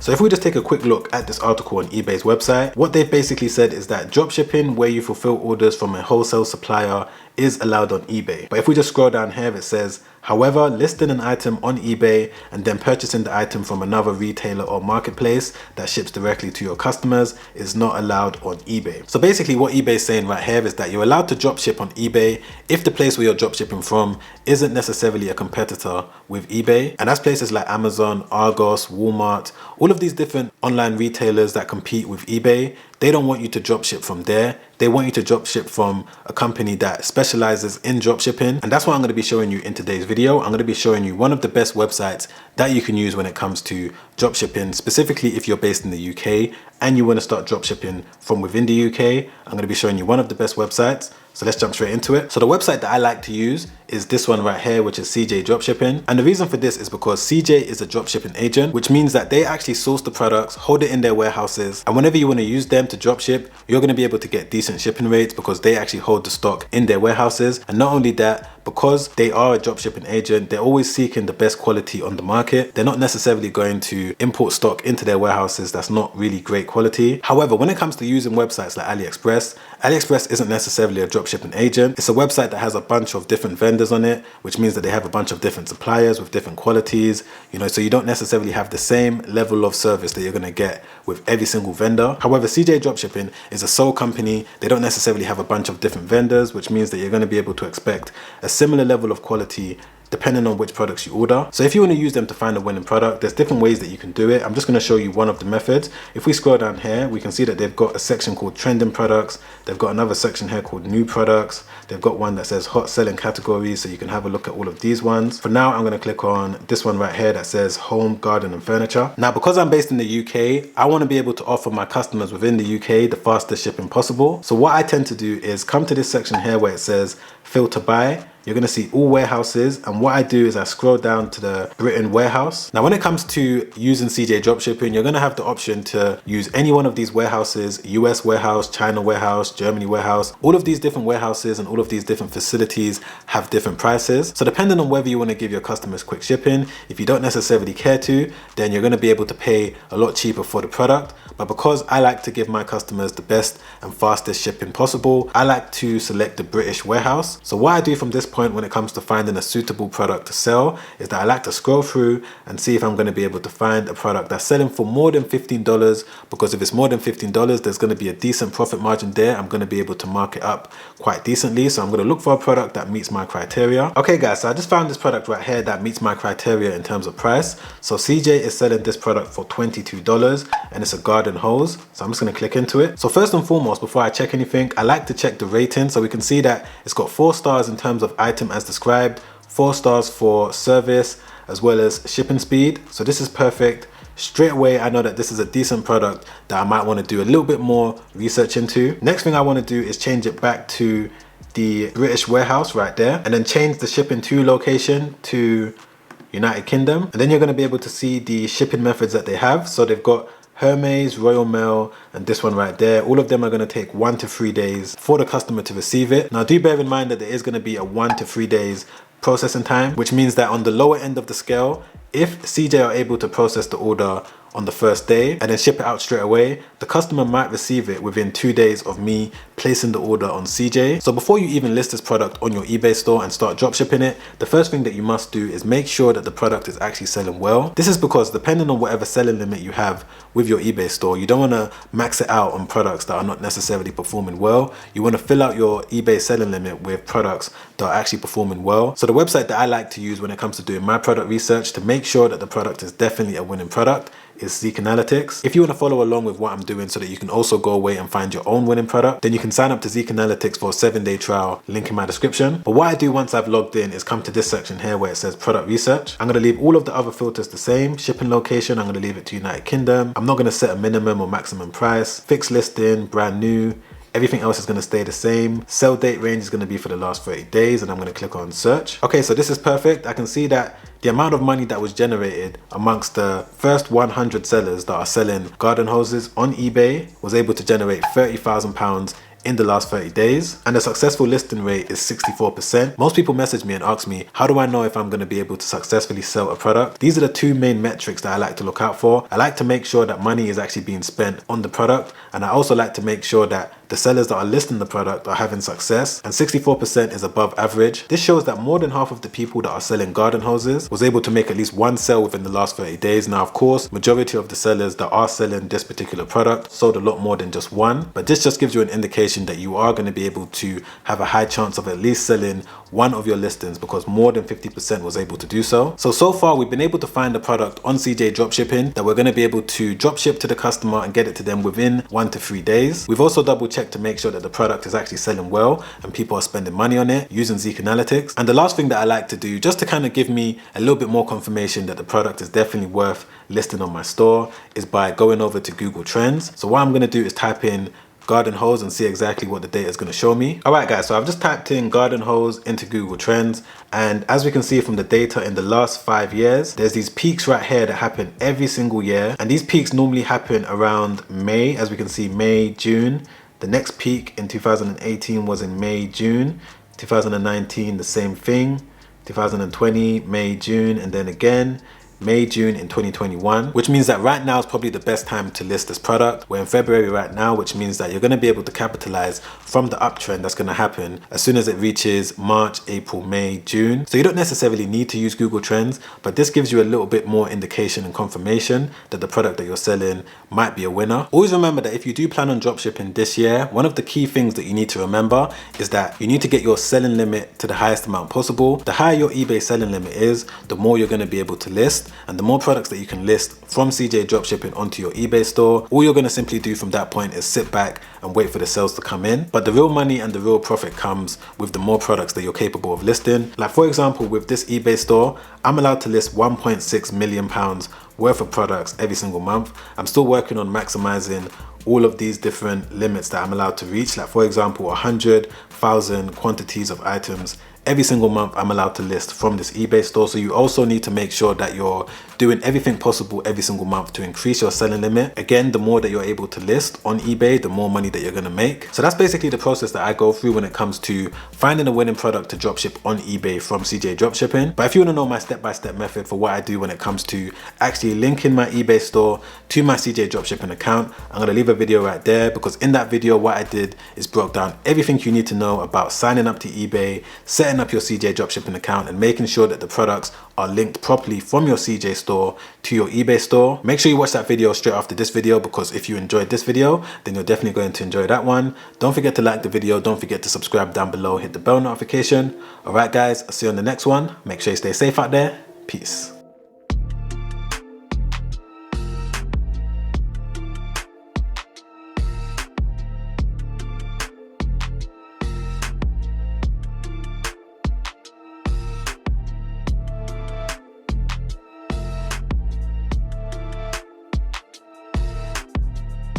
So if we just take a quick look at this article on eBay's website, what they've basically said is that dropshipping, where you fulfill orders from a wholesale supplier, is allowed on eBay. But if we just scroll down here, it says, however, listing an item on eBay and then purchasing the item from another retailer or marketplace that ships directly to your customers is not allowed on eBay. So basically what eBay is saying right here is that you're allowed to dropship on eBay if the place where you're dropshipping from isn't necessarily a competitor with eBay. And that's places like Amazon, Argos, Walmart, all of these different online retailers that compete with eBay. They don't want you to dropship from there. They want you to dropship from a company that specializes in dropshipping. And that's what I'm going to be showing you in today's video. I'm going to be showing you one of the best websites that you can use when it comes to dropshipping, specifically if you're based in the UK and you want to start dropshipping from within the UK. I'm going to be showing you one of the best websites. So let's jump straight into it. So the website that I like to use is this one right here, which is CJ Dropshipping. And the reason for this is because CJ is a dropshipping agent, which means that they actually source the products, hold it in their warehouses. And whenever you want to use them to dropship, you're going to be able to get decent shipping rates because they actually hold the stock in their warehouses. And not only that, because they are a dropshipping agent, they're always seeking the best quality on the market. They're not necessarily going to import stock into their warehouses that's not really great quality. However, when it comes to using websites like AliExpress isn't necessarily a dropshipping agent. It's a website that has a bunch of different vendors on it, which means that they have a bunch of different suppliers with different qualities, so you don't necessarily have the same level of service that you're going to get with every single vendor. However, CJ Dropshipping is a sole company. They don't necessarily have a bunch of different vendors, which means that you're going to be able to expect a similar level of quality depending on which products you order. So if you want to use them to find a winning product, there's different ways that you can do it. I'm just going to show you one of the methods. If we scroll down here, we can see that they've got a section called trending products. They've got another section here called new products. They've got one that says hot selling categories, so you can have a look at all of these ones. For now, I'm going to click on this one right here that says home, garden and furniture. Now, because I'm based in the UK, I want to be able to offer my customers within the UK the fastest shipping possible. So what I tend to do is come to this section here where it says filter by. You're going to see all warehouses, and what I do is I scroll down to the Britain warehouse. Now when it comes to using CJ Dropshipping, you're going to have the option to use any one of these warehouses: US warehouse, China warehouse, Germany warehouse. All of these different warehouses and all of these different facilities have different prices. So depending on whether you want to give your customers quick shipping, if you don't necessarily care to, then you're going to be able to pay a lot cheaper for the product. But because I like to give my customers the best and fastest shipping possible, I like to select the British warehouse. So what I do from this point when it comes to finding a suitable product to sell is that I like to scroll through and see if I'm going to be able to find a product that's selling for more than $15, because if it's more than $15, there's going to be a decent profit margin there. I'm going to be able to mark it up quite decently. So I'm going to look for a product that meets my criteria. Okay guys, so I just found this product right here that meets my criteria in terms of price. So CJ is selling this product for $22 and it's a garden hose. So I'm just going to click into it. So first and foremost, before I check anything, I like to check the rating. So we can see that it's got 4 stars in terms of item as described, 4 stars for service, as well as shipping speed. So this is perfect. Straight away, I know that this is a decent product that I might want to do a little bit more research into. Next thing I want to do is change it back to the British warehouse right there, and then change the shipping to location to United Kingdom. And then you're going to be able to see the shipping methods that they have. So they've got Hermes, Royal Mail, and this one right there. All of them are going to take 1 to 3 days for the customer to receive it. Now do bear in mind that there is going to be a 1 to 3 days processing time, which means that on the lower end of the scale, if CJ are able to process the order on the first day and then ship it out straight away, the customer might receive it within 2 days of me placing the order on CJ. So before you even list this product on your eBay store and start dropshipping it, the first thing that you must do is make sure that the product is actually selling well. This is because depending on whatever selling limit you have with your eBay store, you don't want to max it out on products that are not necessarily performing well. You want to fill out your eBay selling limit with products that are actually performing well. So the website that I like to use when it comes to doing my product research to make sure that the product is definitely a winning product is Zeke Analytics. If you want to follow along with what I'm doing so that you can also go away and find your own winning product, then you can sign up to Zeke Analytics for a 7-day trial, link in my description. But what I do once I've logged in is come to this section here where it says product research. I'm going to leave all of the other filters the same. Shipping location, I'm going to leave it to United Kingdom. I'm not going to set a minimum or maximum price. Fixed listing, brand new. Everything else is going to stay the same. Sell date range is going to be for the last 30 days, and I'm going to click on search. Okay, so this is perfect. I can see that the amount of money that was generated amongst the first 100 sellers that are selling garden hoses on eBay was able to generate £30,000 in the last 30 days. And the successful listing rate is 64%. Most people message me and ask me, how do I know if I'm going to be able to successfully sell a product? These are the two main metrics that I like to look out for. I like to make sure that money is actually being spent on the product. And I also like to make sure that the sellers that are listing the product are having success, and 64% is above average. This shows that more than half of the people that are selling garden hoses was able to make at least one sale within the last 30 days. Now, of course, majority of the sellers that are selling this particular product sold a lot more than just one, but this just gives you an indication that you are going to be able to have a high chance of at least selling one of your listings, because more than 50% was able to do so. So far we've been able to find a product on CJ Dropshipping that we're going to be able to drop ship to the customer and get it to them within 1 to 3 days. We've also double checked to make sure that the product is actually selling well and people are spending money on it using Zeke Analytics. And the last thing that I like to do, just to kind of give me a little bit more confirmation that the product is definitely worth listing on my store, is by going over to Google Trends. So what I'm going to do is type in garden hose and see exactly what the data is going to show me. Alright guys, so I've just typed in garden hose into Google Trends, and as we can see from the data in the last 5 years, there's these peaks right here that happen every single year, and these peaks normally happen around May. As we can see, May, June. The next peak in 2018 was in May, June. 2019, the same thing. 2020, May, June, and then again May, June in 2021, which means that right now is probably the best time to list this product. We're in February right now, which means that you're going to be able to capitalize from the uptrend that's going to happen as soon as it reaches March, April, May, June. So you don't necessarily need to use Google Trends, but this gives you a little bit more indication and confirmation that the product that you're selling might be a winner. Always remember that if you do plan on dropshipping this year, one of the key things that you need to remember is that you need to get your selling limit to the highest amount possible. The higher your eBay selling limit is, the more you're going to be able to list. And the more products that you can list from CJ Dropshipping onto your eBay store, all you're going to simply do from that point is sit back and wait for the sales to come in. But the real money and the real profit comes with the more products that you're capable of listing. Like for example, with this eBay store, I'm allowed to list £1.6 million worth of products every single month. I'm still working on maximizing all of these different limits that I'm allowed to reach. Like for example, 100,000 quantities of items every single month I'm allowed to list from this eBay store. So you also need to make sure that you're doing everything possible every single month to increase your selling limit. Again, the more that you're able to list on eBay, the more money that you're going to make. So that's basically the process that I go through when it comes to finding a winning product to dropship on eBay from CJ Dropshipping. But if you want to know my step-by-step method for what I do when it comes to actually linking my eBay store to my CJ Dropshipping account, I'm going to leave a video right there, because in that video what I did is broke down everything you need to know about signing up to eBay, setting up your CJ Dropshipping account, and making sure that the products are linked properly from your CJ store to your eBay store. Make sure you watch that video straight after this video, because if you enjoyed this video, then you're definitely going to enjoy that one. Don't forget to like the video, don't forget to subscribe down below, hit the bell notification. Alright guys, I'll see you on the next one. Make sure you stay safe out there. Peace.